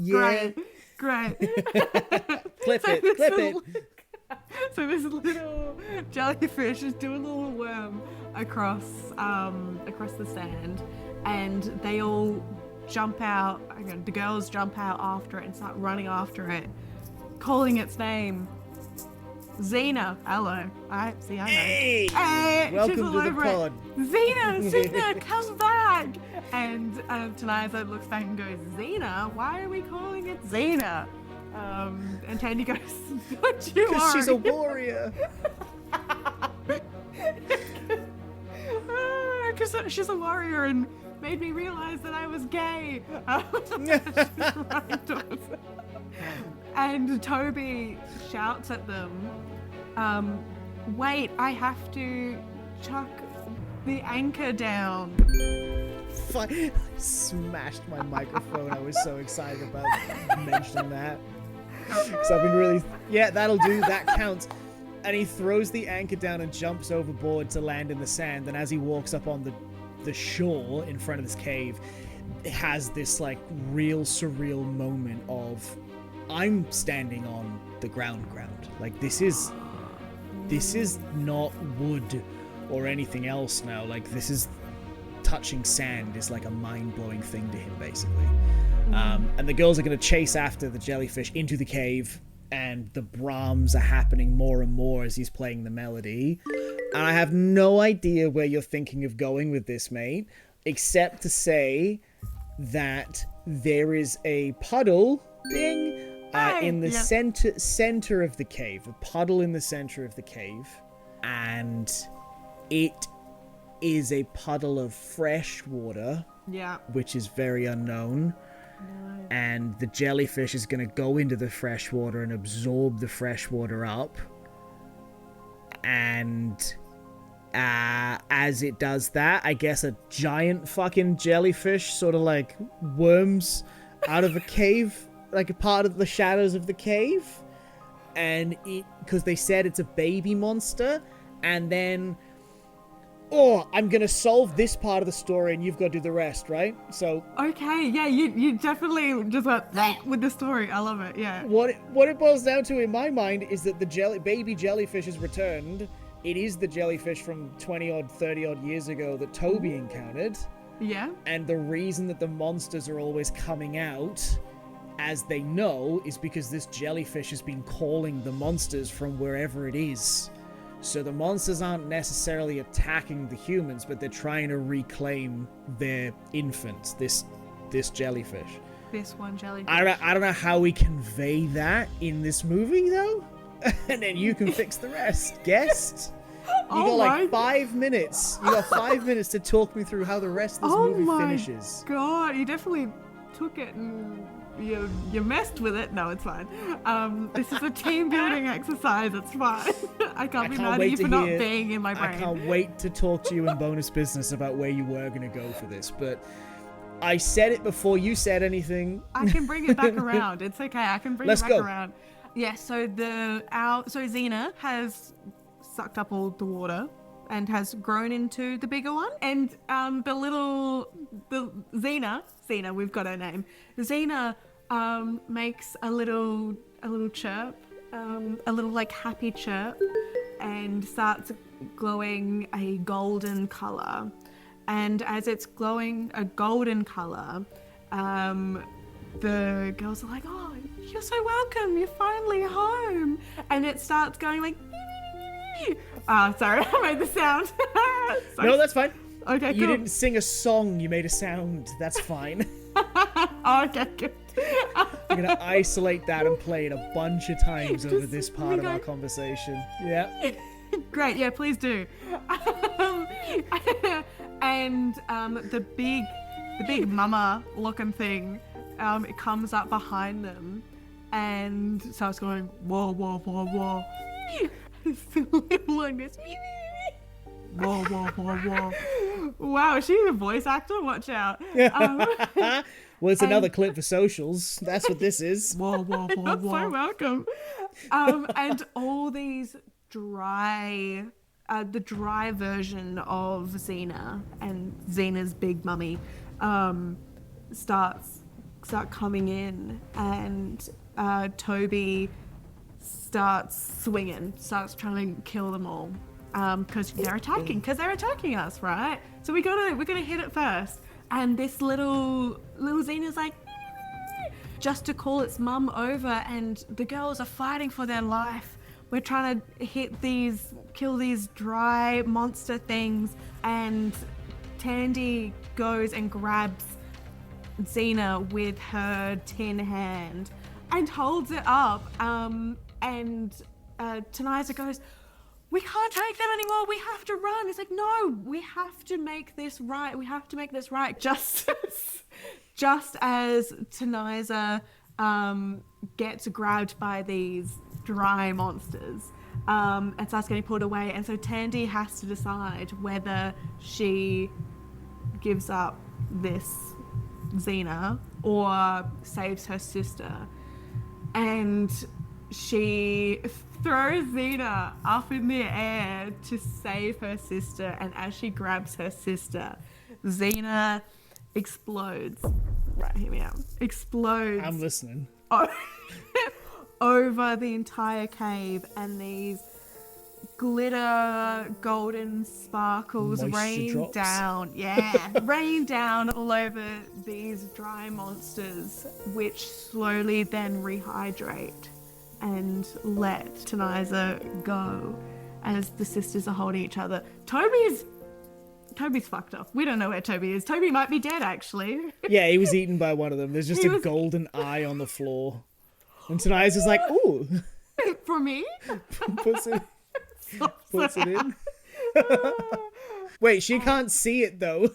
Yeah.
Great.
Clip it.
So this little jellyfish is doing a little worm across the sand, and they all jump out. The girls jump out after it and start running after it, calling its name. Xena. Hello. I know.
Hey, welcome
she's
to
all
the
over
pod.
it. Xena, come back. And Taniza looks back and goes, Xena? Why are we calling it Xena? And Tandy goes, don't you worry.
Because she's a warrior.
Because she's a warrior and made me realize that I was gay. And Toby shouts at them, wait, I have to chuck the anchor down.
I smashed my microphone. I was so excited about mentioning that. Because I've been really... Yeah, that'll do. That counts. And he throws the anchor down and jumps overboard to land in the sand. And as he walks up on the shore in front of this cave, it has this like real surreal moment of, I'm standing on the ground. Like this is not wood or anything else now. Like this is touching sand is like a mind-blowing thing to him, basically. And the girls are going to chase after the jellyfish into the cave, and the brahms are happening more and more as he's playing the melody. And I have no idea where you're thinking of going with this, mate, except to say that there is a puddle in the center of the cave, a puddle in the center of the cave, and it is a puddle of fresh water, which is very unknown. And the jellyfish is going to go into the fresh water and absorb the fresh water up. And as it does that, I guess a giant fucking jellyfish sort of like worms out of a cave, like a part of the shadows of the cave. And because they said it's a baby monster, and then... Oh, I'm going to solve this part of the story and you've got to do the rest, right? So... Okay,
yeah, you definitely just went with the story. I love it, yeah.
What it boils down to in my mind is that the baby jellyfish is returned. It is the jellyfish from 20-odd, 30-odd years ago that Toby encountered.
Yeah.
And the reason that the monsters are always coming out, as they know, is because this jellyfish has been calling the monsters from wherever it is. So the monsters aren't necessarily attacking the humans, but they're trying to reclaim their infants, this jellyfish.
This one jellyfish.
I don't know how we convey that in this movie, though. And then you can fix the rest. Guest? You got like 5 minutes. You got 5 minutes to talk me through how the rest of this movie finishes.
Oh my god, you definitely took it and... You messed with it. No, it's fine. This is a team building exercise. It's fine. I can't be mad at you for not being in my brain.
I can't wait to talk to you in bonus business about where you were going to go for this. But I said it before you said anything.
I can bring it back around. It's okay. I can bring
Let's
it back
go.
around. Yeah. So Xena has sucked up all the water and has grown into the bigger one. And the Xena, we've got her name. Xena makes a little chirp, a little like happy chirp, and starts glowing a golden color. And as it's glowing a golden color, the girls are like, "Oh, you're so welcome. You're finally home." And it starts going like, sorry, I made the sound.
No, that's fine.
Okay,
You
cool.
didn't sing a song, you made a sound. That's fine.
Okay, good.
We're going to isolate that and play it a bunch of times over
Just
this part of
go-
our conversation. Yeah.
Great, yeah, please do. And the big mama looking thing, it comes up behind them and starts going, whoa, whoa, whoa, whoa. It's a little like this. Whoa, whoa, whoa, whoa. Wow, she's a voice actor? Watch out.
Well, it's another clip for socials. That's what this is.
Whoa, whoa, whoa,
Oh,
whoa. So welcome. And all these the dry version of Xena and Xena's big mummy start coming in, and Toby starts swinging, starts trying to kill them all because they're attacking us, right? So we gotta hit it first. And this little Xena's like, just to call its mum over, and the girls are fighting for their life. We're trying to kill these dry monster things, and Tandy goes and grabs Xena with her tin hand and holds it up. And Taniza goes, "We can't take them anymore. We have to run." It's like, no, we have to make this right. We have to make this right. Just as Taniza gets grabbed by these dry monsters and starts getting pulled away. And so Tandy has to decide whether she gives up this Xena or saves her sister. And she throws Xena up in the air to save her sister, and as she grabs her sister, Xena explodes. Right, hear me out. Explodes.
I'm listening.
Over the entire cave, and these glitter golden sparkles
Moisture
rain
drops.
down. Yeah, rain down all over these dry monsters, which slowly then rehydrate and let Taniza go as the sisters are holding each other. Toby's fucked up. We don't know where Toby is. Toby might be dead, actually.
Yeah, he was eaten by one of them. There's just a golden eye on the floor. And Taniza's like, ooh.
For me?
Puts it in. Wait, she can't see it though.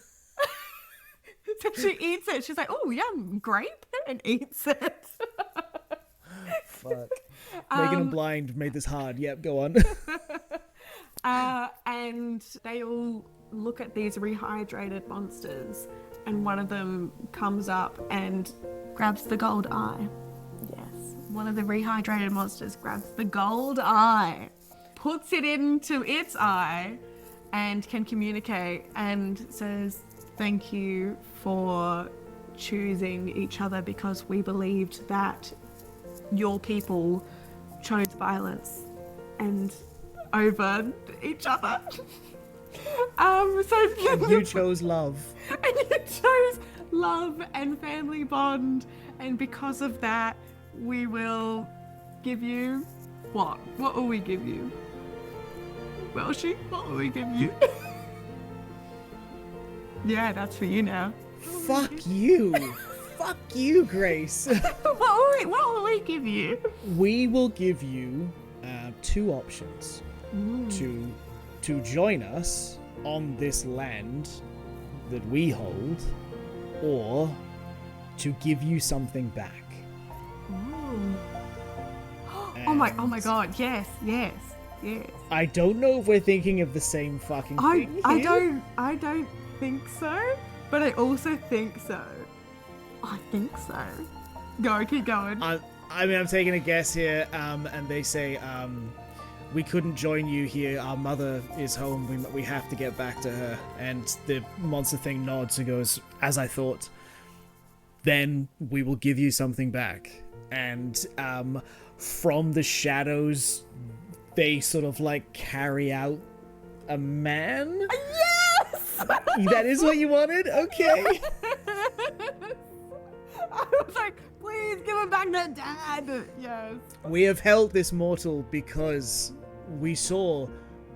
So she eats it. She's like, oh, yum, grape, and eats it.
Fuck. Making him blind made this hard. Yep, go on.
And they all look at these rehydrated monsters, and one of them comes up and grabs the gold eye. Yes, one of the rehydrated monsters grabs the gold eye, puts it into its eye, and can communicate and says, "Thank you for choosing each other, because we believed that your people chose violence and over each other."
And you chose love.
And you chose love and family bond, and because of that, we will give you what? What will we give you? Welshie, what will we give you? Yeah, that's for you now.
Fuck you. Fuck you, Grace.
What will we give you?
We will give you two options. To join us on this land that we hold, or to give you something back.
Oh my god, yes.
I don't know if we're thinking of the same fucking thing
I
here.
don't think so. But I also think so. I think so. Go, keep going.
I mean, I'm taking a guess here, and they say, we couldn't join you here. Our mother is home. We have to get back to her. And the monster thing nods and goes, as I thought. Then we will give you something back. And from the shadows, they sort of like carry out a man.
Yes!
That is what you wanted? Okay.
I was like, please give him back to Dad. Yes.
We have held this mortal because we saw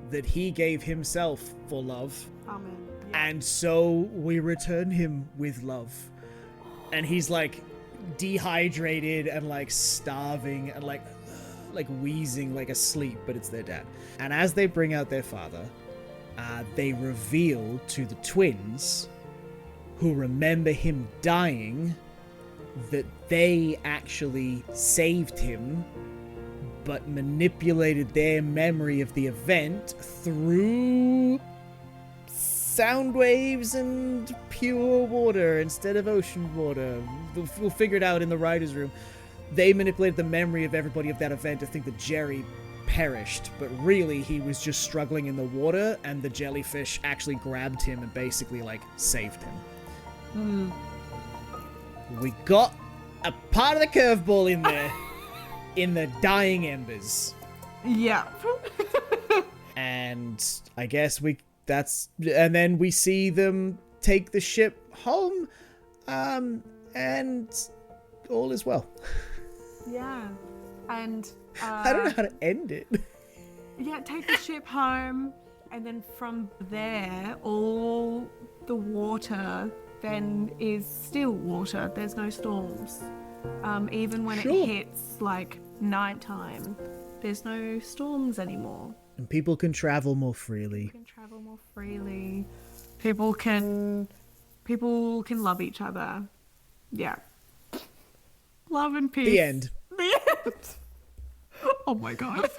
that he gave himself for love.
Amen. Yeah.
And so we return him with love. And he's like dehydrated and like starving and like wheezing, like asleep, but it's their dad. And as they bring out their father, they reveal to the twins, who remember him dying, that they actually saved him, but manipulated their memory of the event through sound waves and pure water instead of ocean water. We'll figure it out in the writer's room. They manipulated the memory of everybody of that event to think that Jerry perished, but really he was just struggling in the water, and the jellyfish actually grabbed him and basically like saved him. We got a part of the curveball in there in the dying embers.
Yeah.
And I guess and then we see them take the ship home, and all is well.
Yeah. And
I don't know how to end it.
yeah, take the ship home, and then from there, all the water then is still water. There's no storms. Even when it hits like nighttime, there's no storms anymore.
And people can travel more freely.
People can love each other. Yeah. Love and peace.
The end.
The end. Oh my god.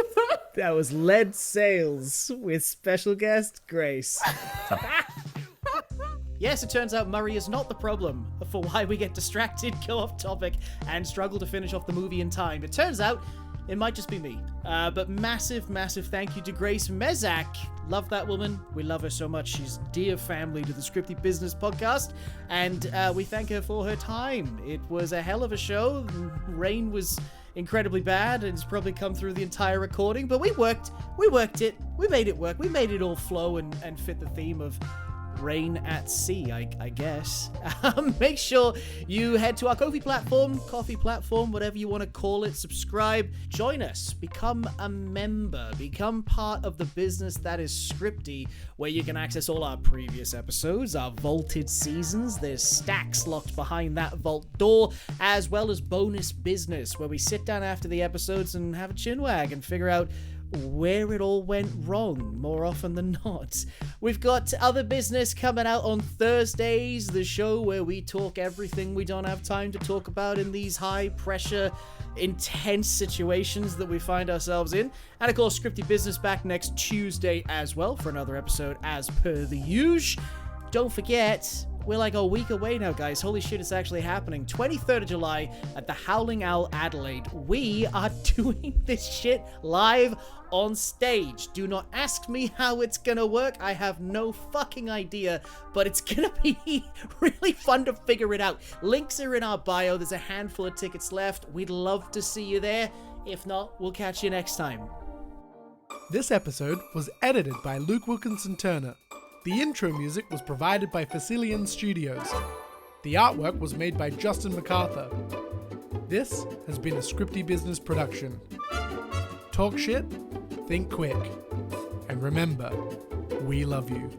That was Lead Sails with special guest Grace. Yes, it turns out Murray is not the problem for why we get distracted, go off topic, and struggle to finish off the movie in time. It turns out it might just be me. But massive thank you to Grace Mezak. Love that woman. We love her so much. She's dear family to the Scripty Business podcast. And we thank her for her time. It was a hell of a show. Rain was incredibly bad, and it's probably come through the entire recording. But we worked it. We made it work. We made it all flow and fit the theme of rain at sea, I guess. Make sure you head to our coffee platform, whatever you want to call it. Subscribe, join us, become a member, become part of the business that is Scripty, where you can access all our previous episodes, our vaulted seasons. There's stacks locked behind that vault door, as well as bonus business, where we sit down after the episodes and have a chinwag and figure out where it all went wrong more often than not. We've got other business coming out on Thursdays, the show where we talk everything we don't have time to talk about in these high pressure, intense situations that we find ourselves in. And of course, Scripty Business back next Tuesday as well for another episode as per the usual. Don't forget, we're like a week away now, guys. Holy shit, it's actually happening. 23rd of July at the Howling Owl Adelaide. We are doing this shit live on stage. Do not ask me how it's gonna work. I have no fucking idea, but it's gonna be really fun to figure it out. Links are in our bio. There's a handful of tickets left. We'd love to see you there. If not, we'll catch you next time.
This episode was edited by Luke Wilkinson Turner. The intro music was provided by Facilian Studios. The artwork was made by Justin MacArthur. This has been a Scripty Business production. Talk shit, think quick, and remember, we love you.